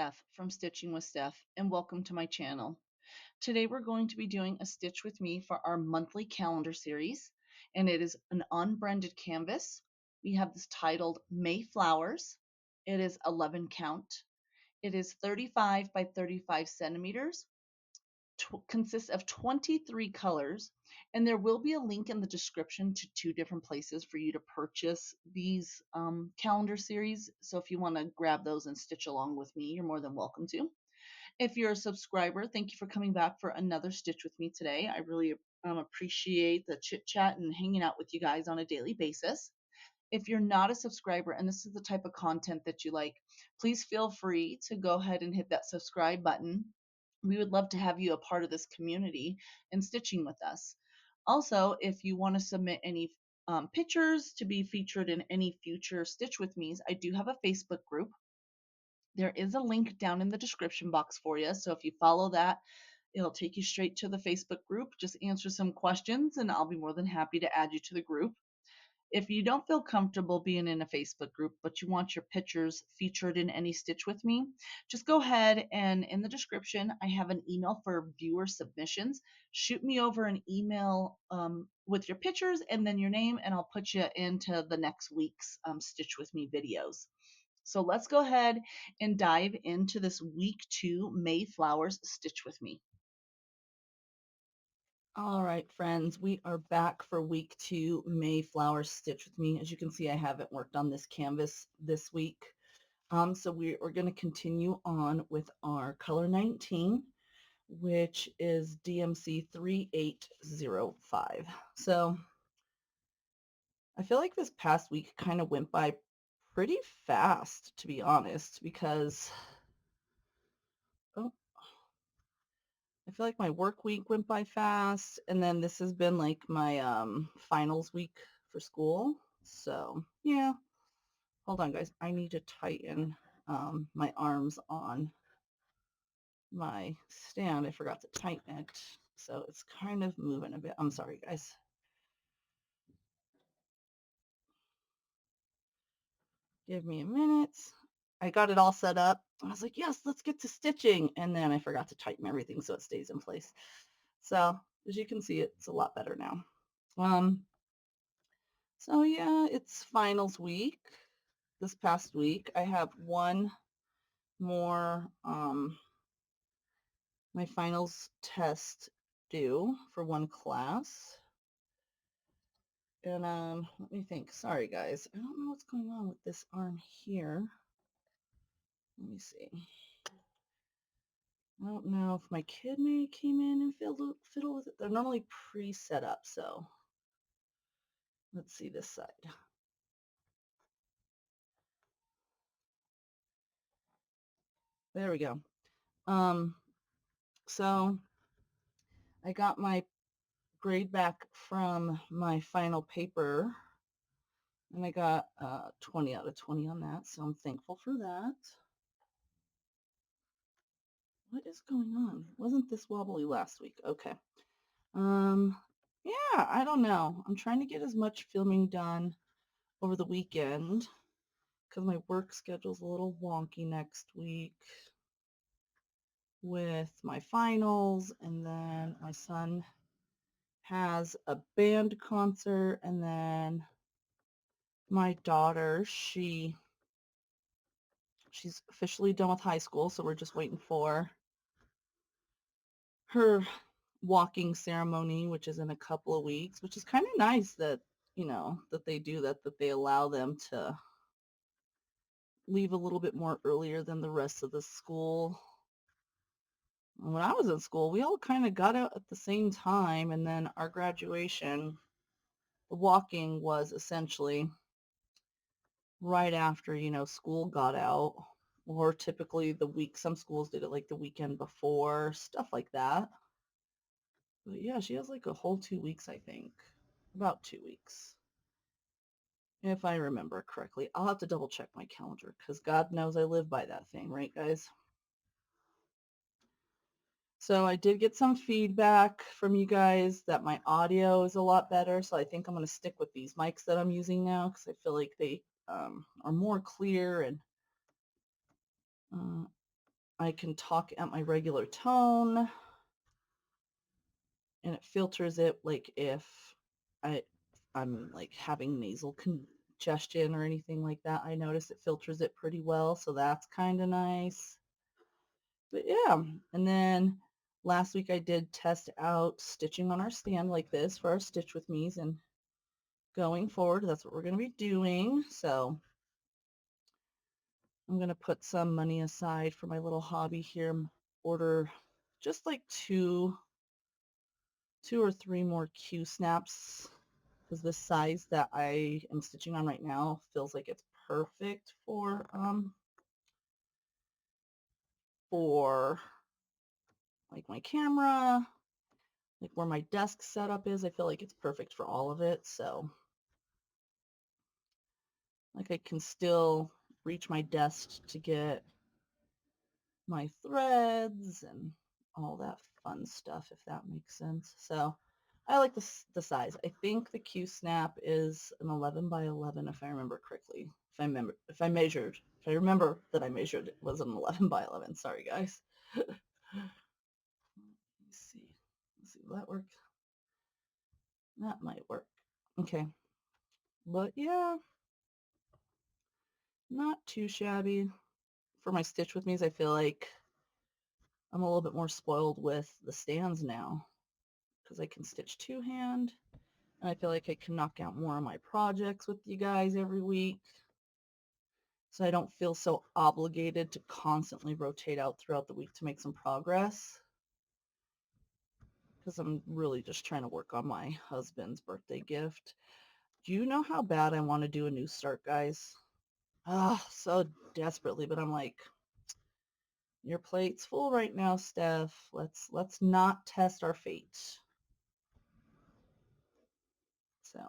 Steph from Stitching with Steph, and welcome to my channel. Today we're going to be doing a Stitch with Me for our monthly calendar series, and it is an unbranded canvas. We have this titled Mayflowers. It is 11 count. It is 35 by 35 centimeters, consists of 23 colors, and there will be a link in the description to 2 different places for you to purchase these calendar series. So if you want to grab those and stitch along with me, you're more than welcome to. If you're a subscriber, thank you for coming back for another Stitch with me today. I really appreciate the chit chat and hanging out with you guys on a daily basis. If you're not a subscriber and this is the type of content that you like, please feel free to go ahead and hit that subscribe button. We would love to have you a part of this community and stitching with us. Also, if you want to submit any pictures to be featured in any future Stitch with Me's, I do have a Facebook group. There is a link down in the description box for you. So if you follow that, it'll take you straight to the Facebook group. Just answer some questions and I'll be more than happy to add you to the group. If you don't feel comfortable being in a Facebook group, but you want your pictures featured in any Stitch with Me, just go ahead and in the description, I have an email for viewer submissions. Shoot me over an email with your pictures and then your name, and I'll put you into the next week's Stitch with Me videos. So let's go ahead and dive into this week 2 Mayflowers Stitch with Me. All right, friends, we are back for week 2 Mayflower Stitch with Me. As you can see, I haven't worked on this canvas this week. So we're going to continue on with our color 19, which is DMC 3805. So I feel like this past week kind of went by pretty fast, to be honest, because I feel like my work week went by fast, and then this has been like my finals week for school. So yeah, hold on guys, I need to tighten my arms on my stand. I forgot to tighten it, so it's kind of moving a bit. I'm sorry guys. Give me a minute. I got it all set up. I was like, yes, let's get to stitching, and then I forgot to tighten everything so it stays in place. So as you can see, it's a lot better now. So yeah, it's finals week. This past week, I have one more, my finals test due for one class. And let me think. Sorry guys, I don't know what's going on with this arm here. Let me see. I don't know if my kid maybe came in and fiddle with it. They're normally pre-set up, so let's see this side. There we go. So I got my grade back from my final paper, and I got 20 out of 20 on that, so I'm thankful for that. What is going on? Wasn't this wobbly last week? Okay. Yeah, I don't know. I'm trying to get as much filming done over the weekend because my work schedule's a little wonky next week with my finals, and then my son has a band concert, and then my daughter, she's officially done with high school, so we're just waiting for her walking ceremony, which is in a couple of weeks, which is kind of nice that, you know, that they do that, that they allow them to leave a little bit more earlier than the rest of the school. When I was in school, we all kind of got out at the same time, and then our graduation, the walking was essentially right after, you know, school got out, or typically the week, some schools did it like the weekend before, stuff like that. But yeah, she has like a whole 2 weeks, I think. About 2 weeks. If I remember correctly. I'll have to double check my calendar because God knows I live by that thing, right guys? So I did get some feedback from you guys that my audio is a lot better. So I think I'm going to stick with these mics that I'm using now because I feel like they are more clear and I can talk at my regular tone, and it filters it like if I'm like having nasal congestion or anything like that. I notice it filters it pretty well, so that's kind of nice. But yeah, and then last week I did test out stitching on our stand like this for our Stitch With Me's, and going forward, that's what we're going to be doing. So I'm going to put some money aside for my little hobby here, order just like two or three more Q snaps, because the size that I am stitching on right now feels like it's perfect for like my camera, like where my desk setup is. I feel like it's perfect for all of it. So like I can still reach my desk to get my threads and all that fun stuff, if that makes sense. So I like the size. I think the Q snap is an 11 by 11, if I remember correctly. If I remember that I measured, it was an 11 by 11. Sorry, guys. Let me see. Let's see, will that work? That might work. Okay. But yeah, not too shabby. For my Stitch With Me's, I feel like I'm a little bit more spoiled with the stands now, because I can stitch two-hand, and I feel like I can knock out more of my projects with you guys every week, so I don't feel so obligated to constantly rotate out throughout the week to make some progress, because I'm really just trying to work on my husband's birthday gift. Do you know how bad I want to do a new start, guys? Ah, so desperately, but I'm like, your plate's full right now, Steph. Let's not test our fate. So,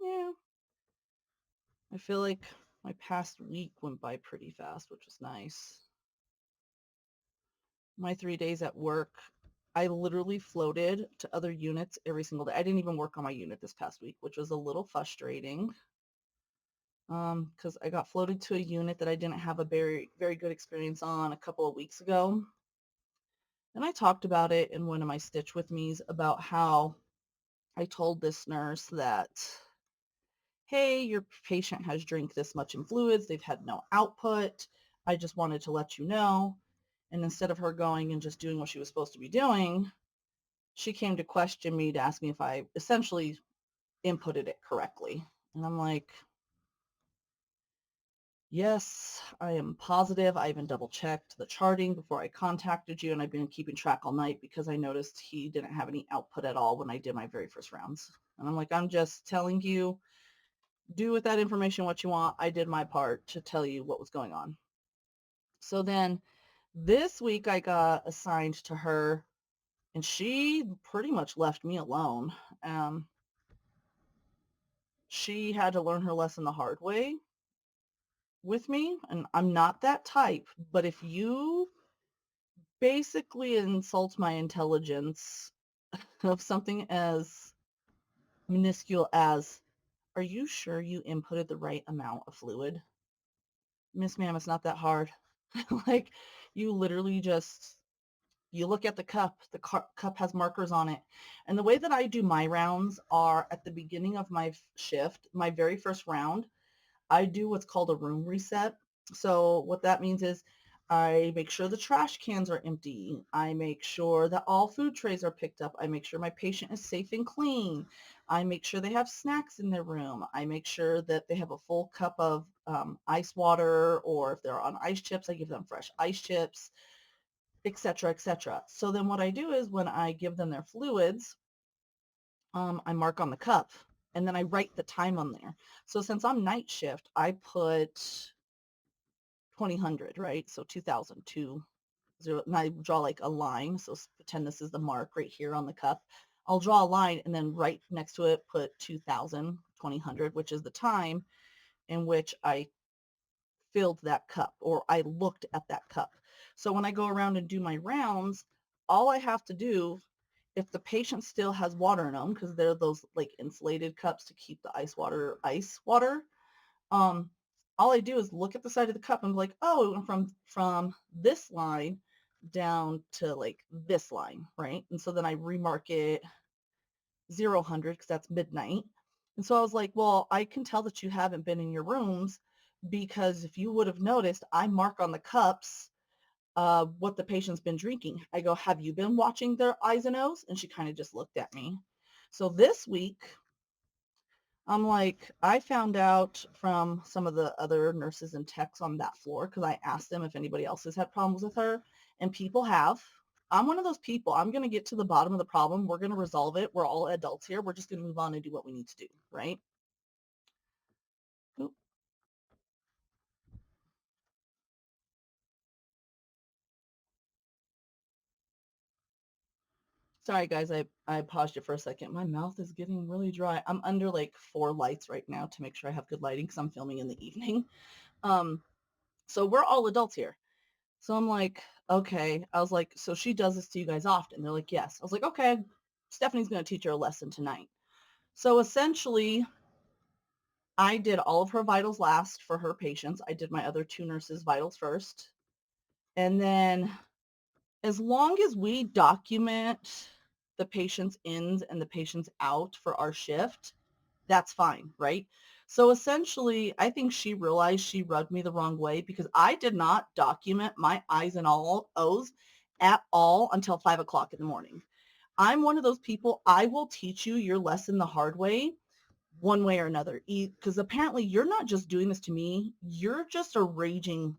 yeah. I feel like my past week went by pretty fast, which was nice. My 3 days at work, I literally floated to other units every single day. I didn't even work on my unit this past week, which was a little frustrating, because I got floated to a unit that I didn't have a very, very good experience on a couple of weeks ago. And I talked about it in one of my Stitch With Me's about how I told this nurse that, hey, your patient has drank this much in fluids. They've had no output. I just wanted to let you know. And instead of her going and just doing what she was supposed to be doing, she came to question me to ask me if I essentially inputted it correctly. And I'm like, yes, I am positive. I even double checked the charting before I contacted you, and I've been keeping track all night because I noticed he didn't have any output at all when I did my very first rounds. And I'm like, I'm just telling you, do with that information what you want. I did my part to tell you what was going on. So then this week I got assigned to her, and she pretty much left me alone. She had to learn her lesson the hard way with me, and I'm not that type, but if you basically insult my intelligence of something as minuscule as, are you sure you inputted the right amount of fluid? Miss ma'am, it's not that hard. Like, you literally just, you look at the cup, the cup has markers on it. And the way that I do my rounds are at the beginning of my shift, my very first round, I do what's called a room reset. So what that means is I make sure the trash cans are empty. I make sure that all food trays are picked up. I make sure my patient is safe and clean. I make sure they have snacks in their room. I make sure that they have a full cup of ice water, or if they're on ice chips, I give them fresh ice chips, etc., etc. So then what I do is when I give them their fluids, I mark on the cup, and then I write the time on there. So since I'm night shift, I put 2000, right? So 2002, and I draw like a line. So pretend this is the mark right here on the cup. I'll draw a line and then right next to it put 2000, 2000, which is the time in which I filled that cup, or I looked at that cup. So when I go around and do my rounds, all I have to do, if the patient still has water in them, because they're those like insulated cups to keep the ice water, um, all I do is look at the side of the cup and be like, oh, it went from this line down to like this line, right? And so then I remark it 0, because that's midnight. And so I was like, well, I can tell that you haven't been in your rooms, because if you would have noticed, I mark on the cups what the patient's been drinking. I go, have you been watching their eyes and nose? And she kind of just looked at me. So this week, I'm like, I found out from some of the other nurses and techs on that floor, because I asked them if anybody else has had problems with her, and people have. I'm one of those people. I'm going to get to the bottom of the problem. We're going to resolve it. We're all adults here. We're just going to move on and do what we need to do, right? Oop. Sorry, guys. I paused it for a second. My mouth is getting really dry. I'm under like 4 lights right now to make sure I have good lighting, because I'm filming in the evening. So we're all adults here. So I'm like, okay. I was like, so she does this to you guys often? They're like, yes. I was like, okay, Stephanie's going to teach her a lesson tonight. So essentially, I did all of her vitals last for her patients. I did my other 2 nurses' vitals first. And then as long as we document the patient's ins and the patient's out for our shift, that's fine, right? So essentially, I think she realized she rubbed me the wrong way, because I did not document my I's and all O's at all until 5 o'clock in the morning. I'm one of those people, I will teach you your lesson the hard way, one way or another, because apparently you're not just doing this to me, you're just a raging,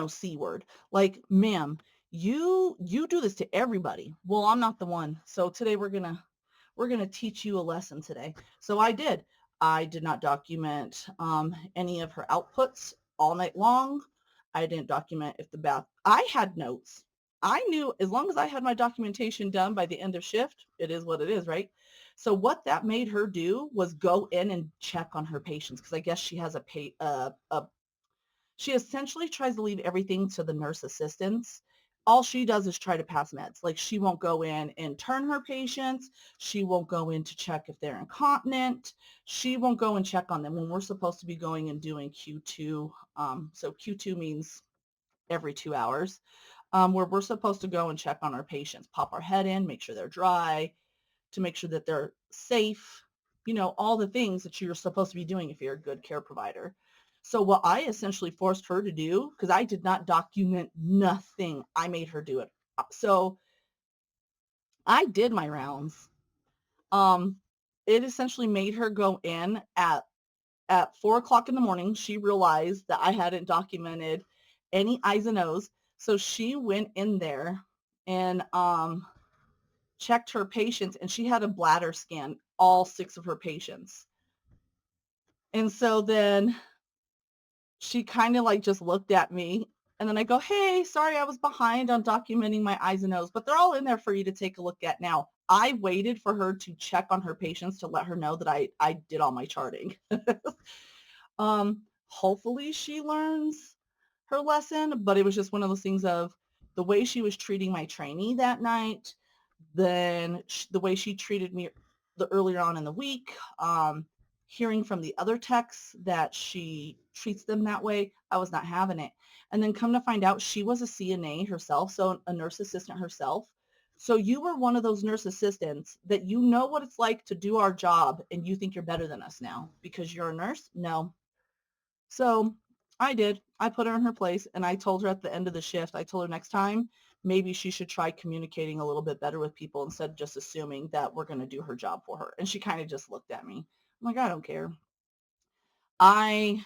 C word. Like, ma'am, you do this to everybody. Well, I'm not the one. So today we're gonna teach you a lesson today. So I did. I did not document any of her outputs all night long. I didn't document if the bath. I had notes. I knew as long as I had my documentation done by the end of shift, it is what it is, right? So what that made her do was go in and check on her patients, because I guess she has she essentially tries to leave everything to the nurse assistants. All she does is try to pass meds. Like, she won't go in and turn her patients. She won't go in to check if they're incontinent. She won't go and check on them when we're supposed to be going and doing Q2. So Q2 means every 2 hours, where we're supposed to go and check on our patients, pop our head in, make sure they're dry, to make sure that they're safe, all the things that you're supposed to be doing if you're a good care provider. So what I essentially forced her to do, because I did not document nothing, I made her do it. So I did my rounds. It essentially made her go in at 4 o'clock in the morning. She realized that I hadn't documented any I's and O's. So she went in there and checked her patients, and she had a bladder scan, all 6 of her patients. And so then she kind of like just looked at me, and then I go, hey, sorry, I was behind on documenting my I's and O's, but they're all in there for you to take a look at now. I waited for her to check on her patients to let her know that I did all my charting. Hopefully she learns her lesson, but it was just one of those things of the way she was treating my trainee that night, then the way she treated me the earlier on in the week, hearing from the other techs that she treats them that way, I was not having it. And then come to find out, she was a CNA herself, so a nurse assistant herself. So you were one of those nurse assistants that you know what it's like to do our job, and you think you're better than us now because you're a nurse? No. So I did. I put her in her place, and I told her at the end of the shift, I told her next time, maybe she should try communicating a little bit better with people instead of just assuming that we're going to do her job for her. And she kind of just looked at me. I'm like, I don't care. I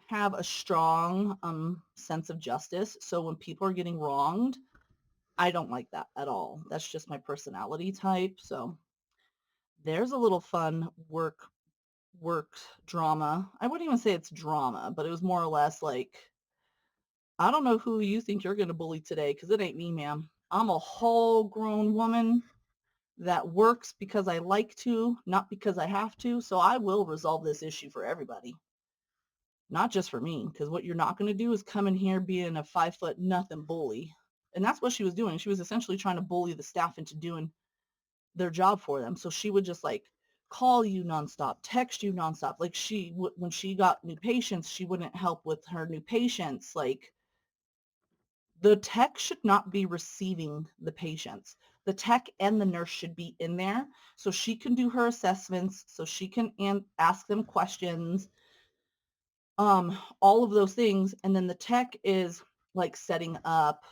have a strong sense of justice. So when people are getting wronged, I don't like that at all. That's just my personality type. So there's a little fun work drama. I wouldn't even say it's drama, but it was more or less like, I don't know who you think you're going to bully today, because it ain't me, ma'am. I'm a whole grown woman that works because I like to, not because I have to. So I will resolve this issue for everybody, not just for me, because what you're not going to do is come in here being a 5 foot nothing bully. And that's what she was doing. She was essentially trying to bully the staff into doing their job for them. So she would just like call you nonstop, text you nonstop. Like when she got new patients, she wouldn't help with her new patients. Like the tech should not be receiving the patients. The tech and the nurse should be in there so she can do her assessments, so she can ask them questions, all of those things. And then the tech is like setting up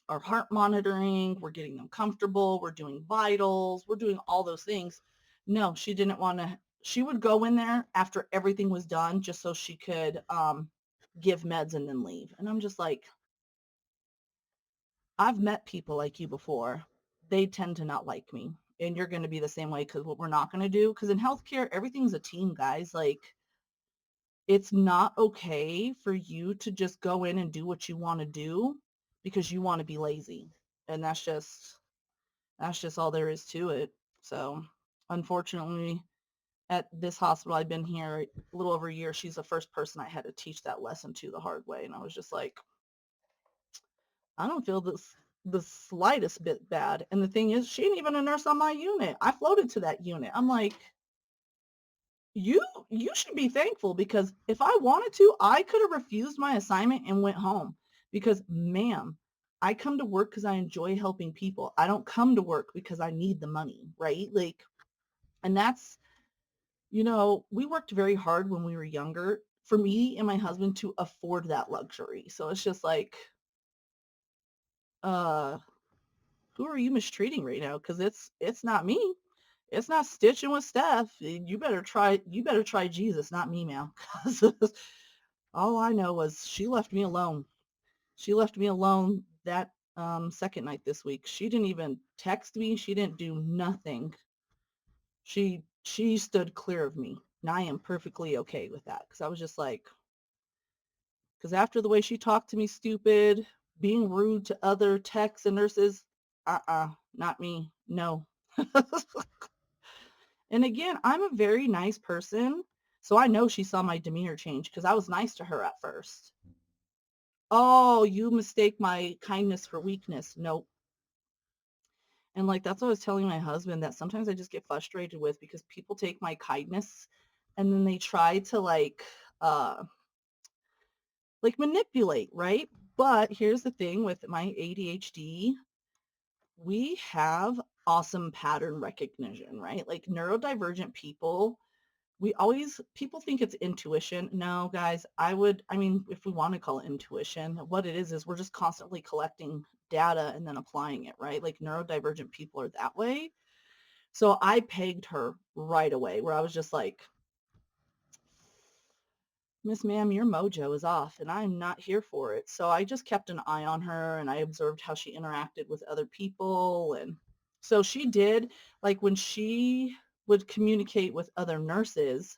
our heart monitoring, we're getting them comfortable, we're doing vitals, we're doing all those things. No, she didn't want to. She would go in there after everything was done just so she could give meds and then leave. And I'm just like, I've met people like you before. They tend to not like me. And you're going to be the same way, because what we're not going to do, because in healthcare, everything's a team, guys. Like, it's not okay for you to just go in and do what you want to do because you want to be lazy. And that's just all there is to it. So, unfortunately, at this hospital, I've been here a little over a year. She's the first person I had to teach that lesson to the hard way. And I was just like, I don't feel the slightest bit bad. And the thing is, she ain't even a nurse on my unit. I floated to that unit. I'm like, you you should be thankful, because if I wanted to, I could have refused my assignment and went home. Because, ma'am, I come to work because I enjoy helping people. I don't come to work because I need the money, right? Like, and that's, we worked very hard when we were younger for me and my husband to afford that luxury. So it's just like, uh, who are you mistreating right now? Because it's not me. It's not stitching with Steph. You better try Jesus, not me, man. 'Cause all I know was she left me alone. She left me alone that second night this week. She didn't even text me. She didn't do nothing. She stood clear of me. And I am perfectly okay with that, because I was just like, because after the way she talked to me stupid, being rude to other techs and nurses, not me. No. And again, I'm a very nice person, so I know she saw my demeanor change because I was nice to her at first. Oh, you mistake my kindness for weakness. Nope. And like that's what I was telling my husband, that sometimes I just get frustrated with, because people take my kindness and then they try to uh manipulate, right? But here's the thing with my ADHD, we have awesome pattern recognition, right? Like neurodivergent people, people think it's intuition. No, guys, I mean, if we want to call it intuition, what it is we're just constantly collecting data and then applying it, right? Like neurodivergent people are that way. So I pegged her right away, where I was just like, Miss Ma'am, your mojo is off and I'm not here for it. So I just kept an eye on her and I observed how she interacted with other people. And so she did, like when she would communicate with other nurses,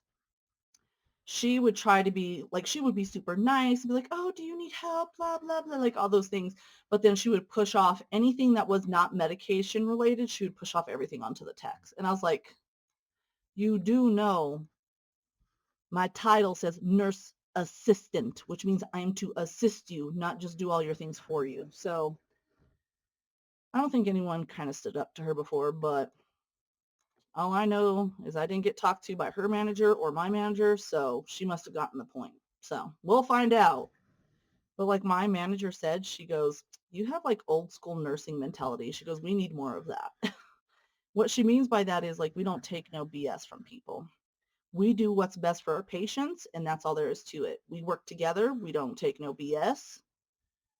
she would try to be like, she would be super nice and be like, oh, do you need help? Blah, blah, blah, like all those things. But then she would push off anything that was not medication related. She would push off everything onto the text. And I was like, you do know my title says nurse assistant, which means I'm to assist you, not just do all your things for you. So I don't think anyone kind of stood up to her before, but all I know is I didn't get talked to by her manager or my manager, so she must have gotten the point. So we'll find out. But like my manager said, she goes, you have like old school nursing mentality. She goes, we need more of that. What she means by that is like, we don't take no BS from people. We do what's best for our patients, and that's all there is to it. We work together. We don't take no BS.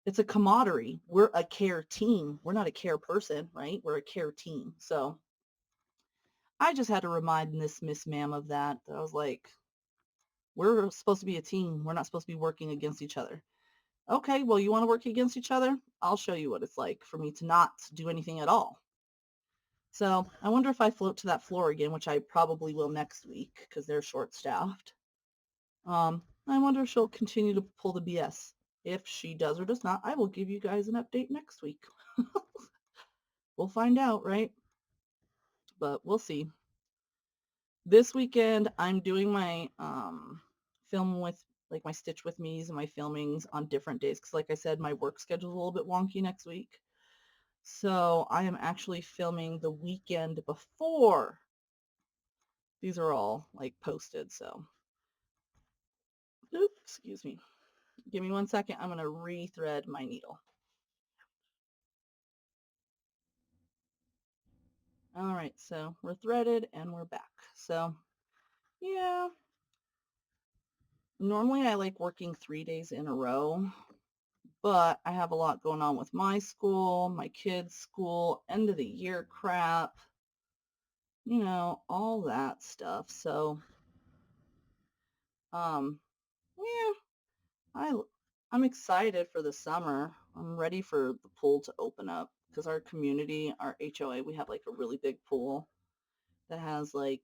It's a camaraderie. We're a care team. We're not a care person, right? We're a care team. So I just had to remind this Miss Ma'am of that. I was like, we're supposed to be a team. We're not supposed to be working against each other. Okay, well, you want to work against each other? I'll show you what it's like for me to not do anything at all. So I wonder if I float to that floor again, which I probably will next week because they're short-staffed. I wonder if she'll continue to pull the BS. If she does or does not, I will give you guys an update next week. We'll find out, right? But we'll see. This weekend, I'm doing my film with, like, my Stitch with Me's and my filmings on different days. Because like I said, my work schedule is a little bit wonky next week. So I am actually filming the weekend before These are all like posted, so. Oops, excuse me. Give me 1 second. I'm going to rethread my needle. All right, so we're threaded and we're back. So yeah, normally I like working 3 days in a row, but I have a lot going on with my school, my kids' school, end of the year crap, all that stuff. So, um, yeah, I I'm excited for the summer. I'm ready for the pool to open up because our community, our HOA, we have like a really big pool that has like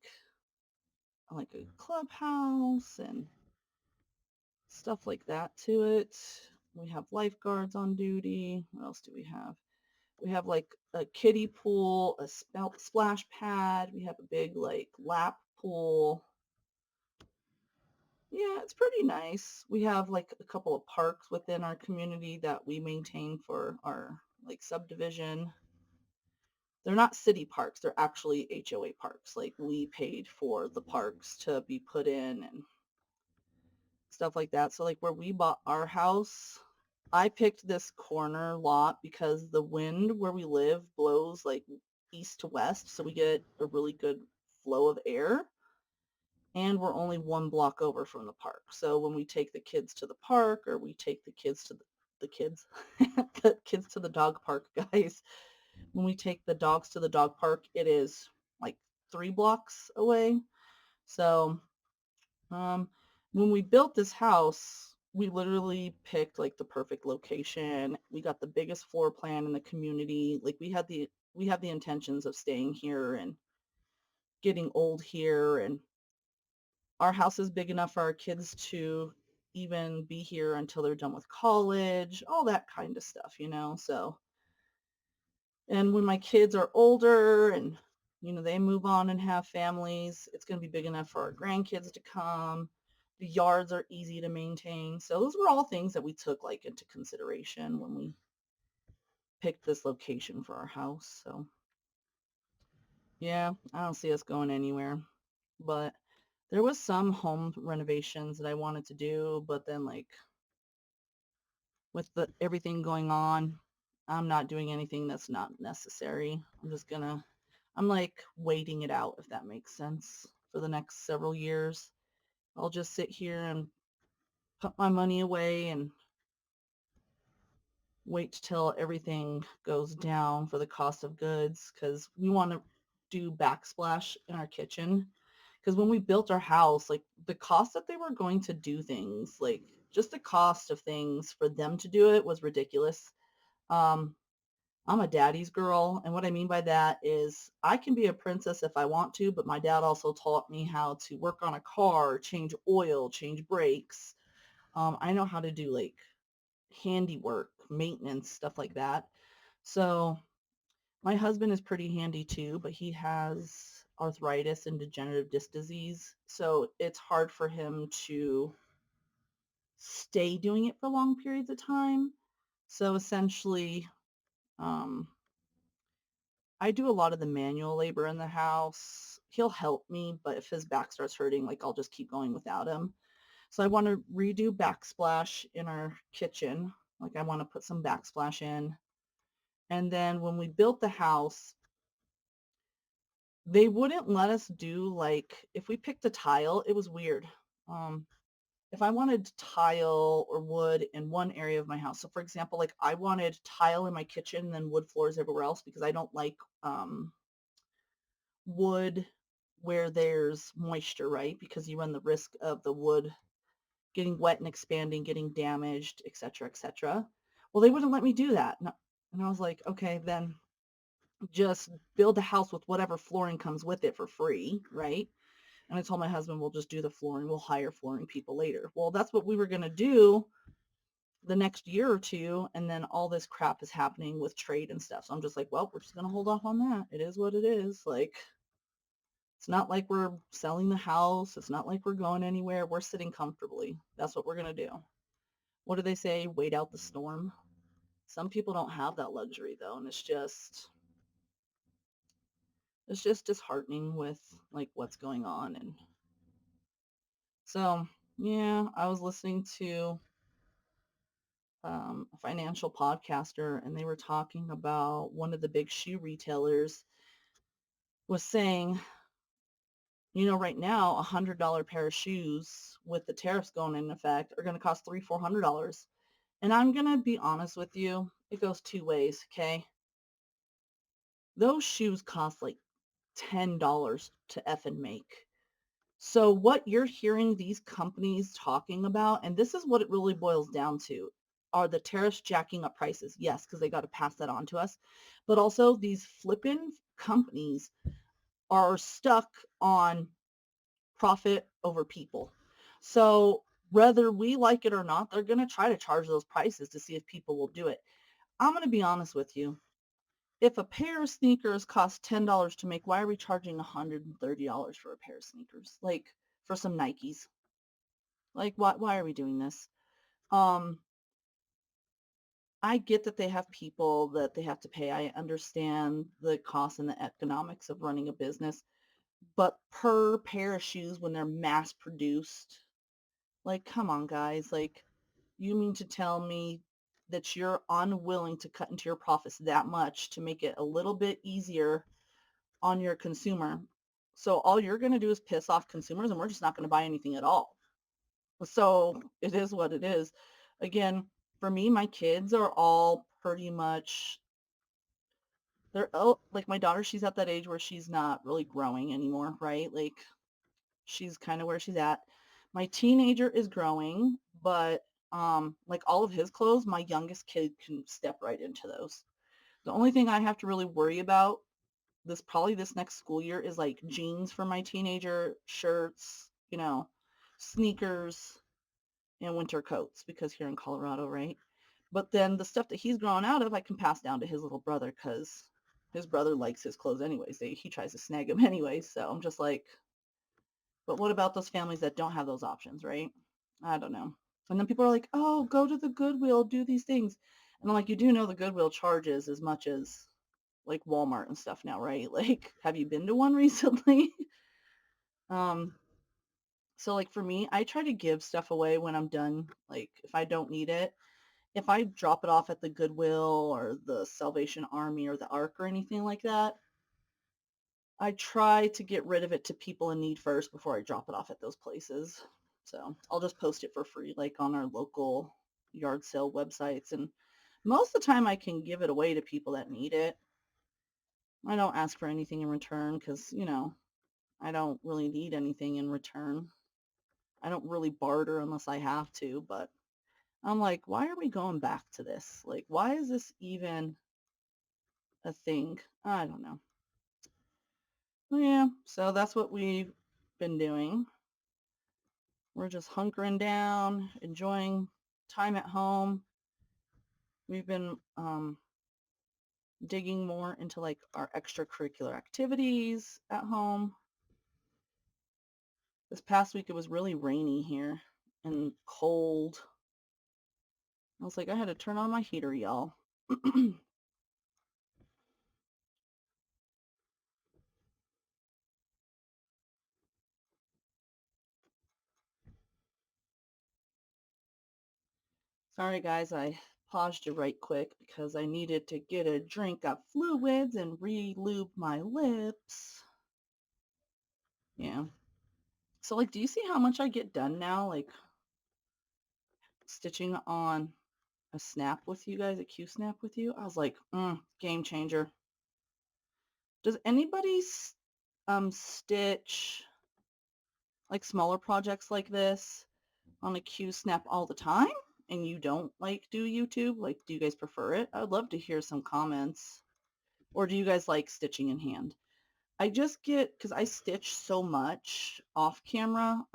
a clubhouse and stuff like that to it. We have lifeguards on duty. What else do we have? We have like a kiddie pool, a splash pad. We have a big like lap pool. Yeah, it's pretty nice. We have like a couple of parks within our community that we maintain for our like subdivision. They're not city parks, they're actually HOA parks. Like we paid for the parks to be put in and stuff like that. So like where we bought our house, I picked this corner lot because the wind where we live blows like east to west, so we get a really good flow of air. And we're only 1 block over from the park. So when we take the kids to the park or we take the kids to the kids, the kids to the dog park, guys, when we take the dogs to the dog park, it is like 3 blocks away. So um, when we built this house, we literally picked like the perfect location. We got the biggest floor plan in the community. Like we have the intentions of staying here and getting old here, and our house is big enough for our kids to even be here until they're done with college, all that kind of stuff. So, and when my kids are older and they move on and have families, it's going to be big enough for our grandkids to come. The yards are easy to maintain. So those were all things that we took like into consideration when we picked this location for our house. So yeah, I don't see us going anywhere. But there was some home renovations that I wanted to do, but then like with the everything going on, I'm not doing anything that's not necessary. I'm like waiting it out, if that makes sense, for the next several years. I'll just sit here and put my money away and wait till everything goes down for the cost of goods because we want to do backsplash in our kitchen. Because when we built our house, like the cost that they were going to do things, like just the cost of things for them to do it was ridiculous. Um, I'm a daddy's girl, and what I mean by that is I can be a princess if I want to, but my dad also taught me how to work on a car, change oil, change brakes. I know how to do like handiwork, maintenance, stuff like that. So my husband is pretty handy too, but he has arthritis and degenerative disc disease, so it's hard for him to stay doing it for long periods of time. So essentially, um, I do a lot of the manual labor in the house. He'll help me, but if his back starts hurting, like I'll just keep going without him. So I want to redo backsplash in our kitchen. Like I want to put some backsplash in. And then when we built the house, they wouldn't let us do like if we picked a tile, it was weird. Um, if I wanted tile or wood in one area of my house, so for example, like I wanted tile in my kitchen and then wood floors everywhere else because I don't like wood where there's moisture, right? Because you run the risk of the wood getting wet and expanding, getting damaged, etc., etc. Well, they wouldn't let me do that. And I was like, okay, then just build a house with whatever flooring comes with it for free, right? And I told my husband, we'll just do the flooring. We'll hire flooring people later. Well, that's what we were going to do the next year or two. And then all this crap is happening with trade and stuff. So I'm just like, well, we're just going to hold off on that. It is what it is. Like, it's not like we're selling the house. It's not like we're going anywhere. We're sitting comfortably. That's what we're going to do. What do they say? Wait out the storm. Some people don't have that luxury though. And it's just, it's just disheartening with like what's going on. And so, yeah, I was listening to a financial podcaster, and they were talking about one of the big shoe retailers was saying, right now, $100 pair of shoes with the tariffs going in effect are going to cost $400. And I'm going to be honest with you, it goes two ways, okay? Those shoes cost like $10 to effing make. So what you're hearing these companies talking about, and this is what it really boils down to, are the tariffs jacking up prices. Yes, because they got to pass that on to us. But also these flippin' companies are stuck on profit over people. So whether we like it or not, they're going to try to charge those prices to see if people will do it. I'm going to be honest with you. If a pair of sneakers costs $10 to make, why are we charging $130 for a pair of sneakers? Like for some Nikes. Like why are we doing this? Um I get that they have people that they have to pay. I understand the cost and the economics of running a business, but per pair of shoes when they're mass produced, like come on guys, like you mean to tell me that you're unwilling to cut into your profits that much to make it a little bit easier on your consumer. So all you're going to do is piss off consumers and we're just not going to buy anything at all. So it is what it is. Again, for me, my kids are all pretty much, they're like my daughter, she's at that age where she's not really growing anymore, right? Like she's kind of where she's at. My teenager is growing, but like all of his clothes, my youngest kid can step right into those. The only thing I have to really worry about this next school year is like jeans for my teenager, shirts, sneakers, and winter coats because here in Colorado, right? But then the stuff that he's grown out of, I can pass down to his little brother because his brother likes his clothes anyways. He tries to snag them anyways. So I'm just like, but what about those families that don't have those options, right? I don't know. And then people are like, oh, go to the Goodwill, do these things. And I'm like, you do know the Goodwill charges as much as like Walmart and stuff now, right? Like, have you been to one recently? um, so like for me, I try to give stuff away when I'm done. Like if I don't need it, if I drop it off at the Goodwill or the Salvation Army or the Ark or anything like that, I try to get rid of it to people in need first before I drop it off at those places. So I'll just post it for free, like on our local yard sale websites. And most of the time I can give it away to people that need it. I don't ask for anything in return because, I don't really need anything in return. I don't really barter unless I have to, but I'm like, why are we going back to this? Like, why is this even a thing? I don't know. Well, yeah, so that's what we've been doing. We're just hunkering down, enjoying time at home. We've been digging more into like our extracurricular activities at home. This past week it was really rainy here and cold. I was like, I had to turn on my heater, y'all. Sorry guys, I paused you right quick because I needed to get a drink of fluids and re-lube my lips. Yeah. So like, do you see how much I get done now? Like stitching on a snap with you guys, a Q snap with you? I was like, game changer. Does anybody stitch like smaller projects like this on a Q snap all the time? And you don't like do YouTube? Like, do you guys prefer it? I would love to hear some comments. Or do you guys like stitching in hand? I just get, because I stitch so much off camera,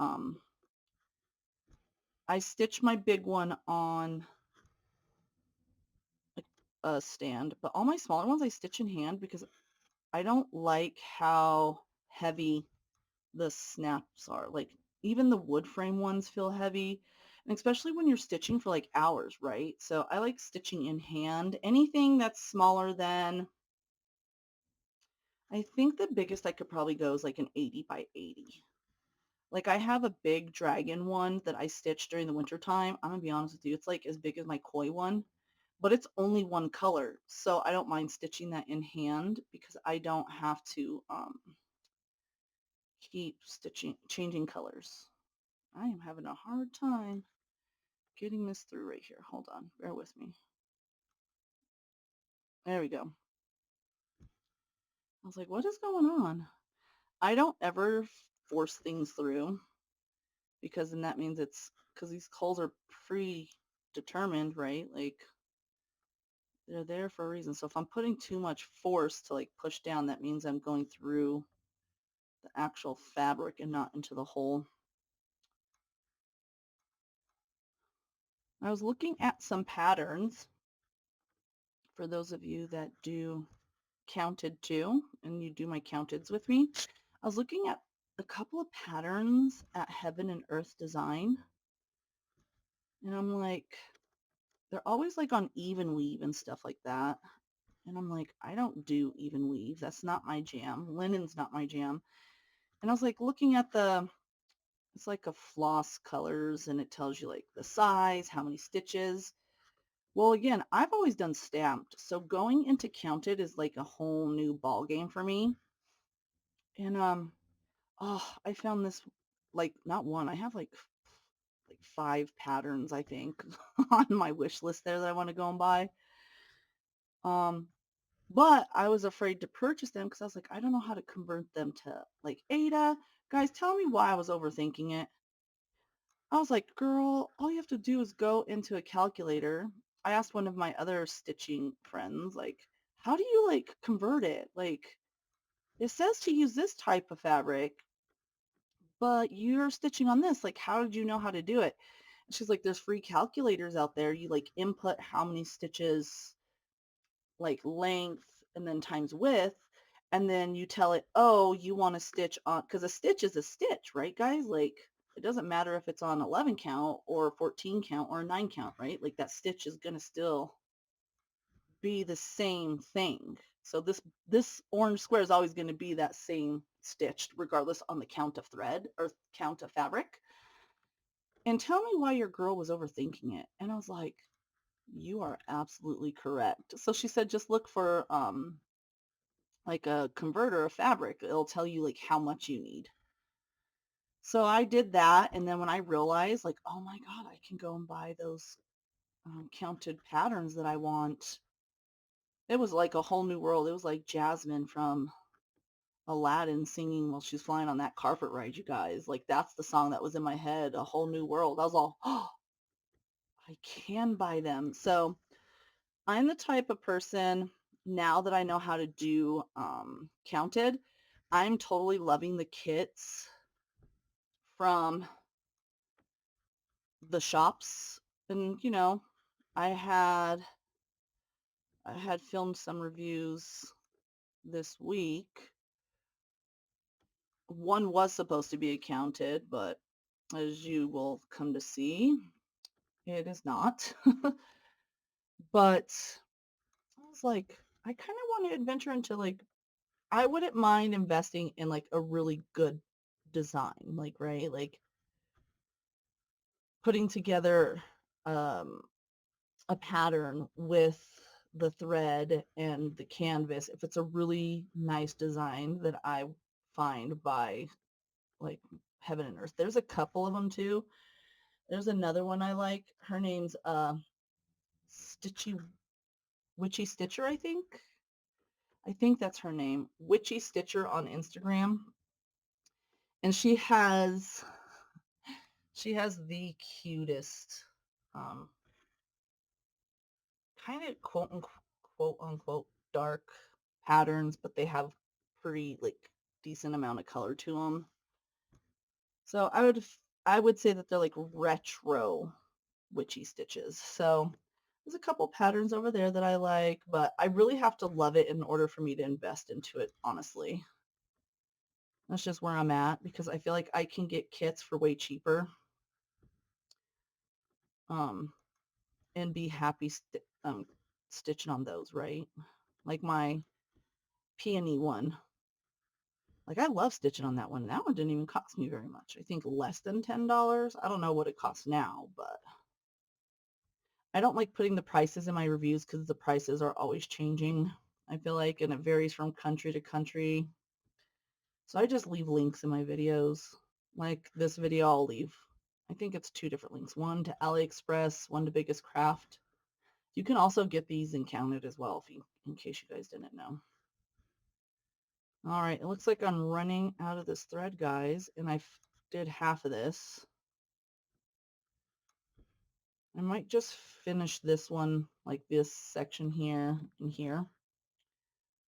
I stitch my big one on a stand, but all my smaller ones I stitch in hand because I don't like how heavy the snaps are. Like even the wood frame ones feel heavy, and especially when you're stitching for like hours, right? So I like stitching in hand. Anything that's smaller than I think the biggest I could probably go is like an 80 by 80. Like I have a big dragon one that I stitched during the winter time. I'm gonna be honest with you, it's like as big as my koi one, but it's only one color. So I don't mind stitching that in hand because I don't have to keep stitching, changing colors. I am having a hard time getting this through right here. Hold on, bear with me. There we go. I was like, what is going on? I don't ever force things through because then that means it's because these holes are predetermined, right? Like they're there for a reason. So if I'm putting too much force to like push down, that means I'm going through the actual fabric and not into the hole. I was looking at some patterns for those of you that do counted too, and you do my counteds with me. I was looking at a couple of patterns at Heaven and Earth Design, and I'm like, they're always like on even weave and stuff like that. And I'm like, I don't do even weave. That's not my jam. Linen's not my jam. And I was like looking at it's like a floss colors and it tells you like the size, how many stitches. Well, again, I've always done stamped. So going into counted is like a whole new ball game for me. And oh, I found this like not one. I have like 5 patterns, I think, on my wish list there that I want to go and buy. Um, but I was afraid to purchase them because I was like, I don't know how to convert them to like Ada. Guys, tell me why I was overthinking it. I was like, girl, all you have to do is go into a calculator. I asked one of my other stitching friends, like, how do you like convert it? Like, it says to use this type of fabric, but you're stitching on this. Like, how did you know how to do it? And she's like, there's free calculators out there. You like input how many stitches, like length, and then times width. And then you tell it, oh, you want to stitch on, because a stitch is a stitch, right, guys? Like, it doesn't matter if it's on 11 count or 14 count or a 9 count, right? Like that stitch is going to still be the same thing. So this orange square is always going to be that same stitched regardless on the count of thread or count of fabric. And tell me why your girl was overthinking it. And I was like, you are absolutely correct. So she said, just look for like a converter of fabric. It'll tell you like how much you need. So I did that. And then when I realized like, oh my God, I can go and buy those counted patterns that I want. It was like a whole new world. It was like Jasmine from Aladdin singing while she's flying on that carpet ride, you guys. Like that's the song that was in my head, a whole new world. I was all, oh, I can buy them. So I'm the type of person now that I know how to do counted, I'm totally loving the kits from the shops. And I had I had filmed some reviews this week. One was supposed to be accounted, but as you will come to see, it is not. But I was like, I kind of want to adventure into like, I wouldn't mind investing in like a really good design, like, right? Like putting together um, a pattern with the thread and the canvas. If it's a really nice design that I find by like Heaven and Earth. There's a couple of them too. There's another one I like. Her name's Stitchy Witchy Stitcher, I think. I think that's her name. Witchy Stitcher on Instagram. And she has the cutest kind of quote unquote dark patterns, but they have pretty like decent amount of color to them. So I would say that they're like retro witchy stitches. So there's a couple patterns over there that I like, but I really have to love it in order for me to invest into it, honestly. That's just where I'm at because I feel like I can get kits for way cheaper um, and be happy stitching on those, right? Like my peony one. Like, I love stitching on that one. That one didn't even cost me very much. I think less than $10. I don't know what it costs now, but I don't like putting the prices in my reviews because the prices are always changing, I feel like, and it varies from country to country. So I just leave links in my videos. Like this video, I'll leave, I think it's 2 different links, one to AliExpress, one to Biggest Craft. You can also get these in Counted as well, if you, in case you guys didn't know. All right, it looks like I'm running out of this thread, guys, and I did half of this. I might just finish this one, like this section here and here,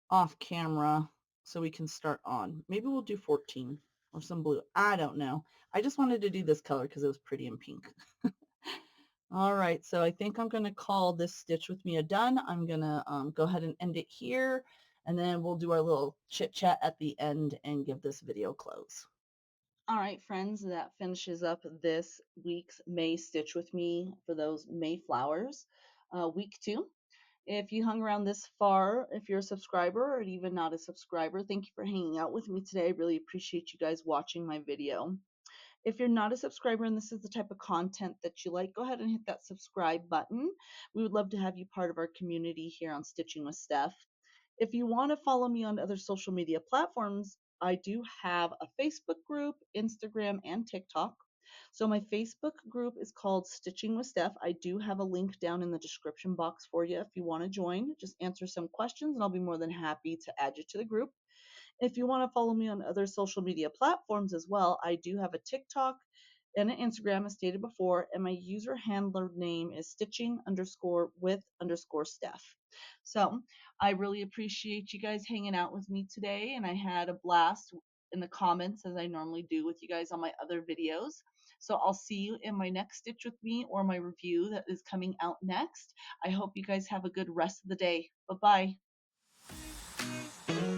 off camera so we can start on. Maybe we'll do 14 or some blue. I don't know. I just wanted to do this color because it was pretty in pink. All right, so I think I'm going to call this stitch with me a done. I'm going to go ahead and end it here, and then we'll do our little chit chat at the end and give this video close. All right, friends, that finishes up this week's May Stitch with Me for those May flowers. Week 2. If you hung around this far, if you're a subscriber or even not a subscriber, thank you for hanging out with me today. I really appreciate you guys watching my video. If you're not a subscriber and this is the type of content that you like, go ahead and hit that subscribe button. We would love to have you part of our community here on Stitching with Steph. If you want to follow me on other social media platforms, I do have a Facebook group, Instagram, and TikTok. So my Facebook group is called Stitching with Steph. I do have a link down in the description box for you if you want to join. Just answer some questions and I'll be more than happy to add you to the group. If you want to follow me on other social media platforms as well, I do have a TikTok and an Instagram, as stated before, and my user handler name is stitching_with_Steph. So I really appreciate you guys hanging out with me today, and I had a blast in the comments as I normally do with you guys on my other videos. So I'll see you in my next Stitch with Me or my review that is coming out next. I hope you guys have a good rest of the day. Bye bye.